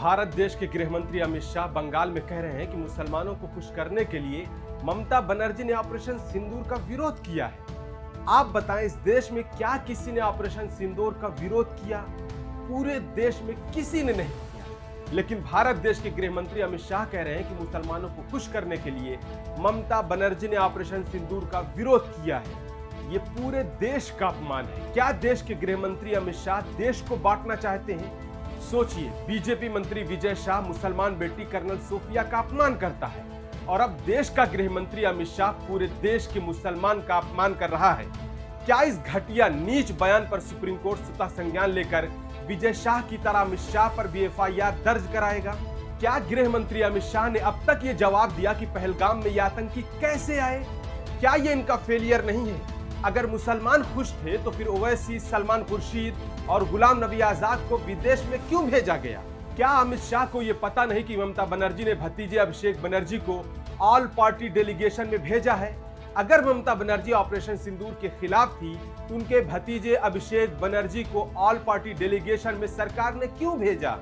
भारत देश के गृह मंत्री अमित शाह बंगाल में कह रहे हैं कि मुसलमानों को खुश करने के लिए ममता बनर्जी ने ऑपरेशन सिंदूर का विरोध किया है। आप बताएं, इस देश में क्या किसी ने ऑपरेशन सिंदूर का विरोध किया? पूरे देश में किसी ने नहीं किया। लेकिन भारत देश के गृह मंत्री अमित शाह कह रहे हैं कि मुसलमानों को खुश करने के लिए ममता बनर्जी ने ऑपरेशन सिंदूर का विरोध किया है। ये पूरे देश का अपमान है। क्या देश के गृह मंत्री अमित शाह देश को बांटना चाहते हैं? सोचिए, बीजेपी मंत्री विजय शाह मुसलमान बेटी कर्नल सोफिया का अपमान करता है और अब देश का गृह मंत्री अमित शाह पूरे देश के मुसलमान का अपमान कर रहा है। क्या इस घटिया नीच बयान पर सुप्रीम कोर्ट स्वतः संज्ञान लेकर विजय शाह की तरह अमित शाह पर भी FIR दर्ज कराएगा? क्या गृह मंत्री अमित शाह ने अब तक ये जवाब दिया कि पहलगाम में ये आतंकी कैसे आए? क्या ये इनका फेलियर नहीं है? अगर मुसलमान खुश थे तो फिर ओवैसी, सलमान खुर्शीद और गुलाम नबी आजाद को विदेश में क्यों भेजा गया? क्या अमित शाह को यह पता नहीं कि ममता बनर्जी ने भतीजे अभिषेक बनर्जी को ऑल पार्टी डेलीगेशन में भेजा है? अगर ममता बनर्जी ऑपरेशन सिंदूर के खिलाफ थी तो उनके भतीजे अभिषेक बनर्जी को ऑल पार्टी डेलीगेशन में सरकार ने क्यों भेजा?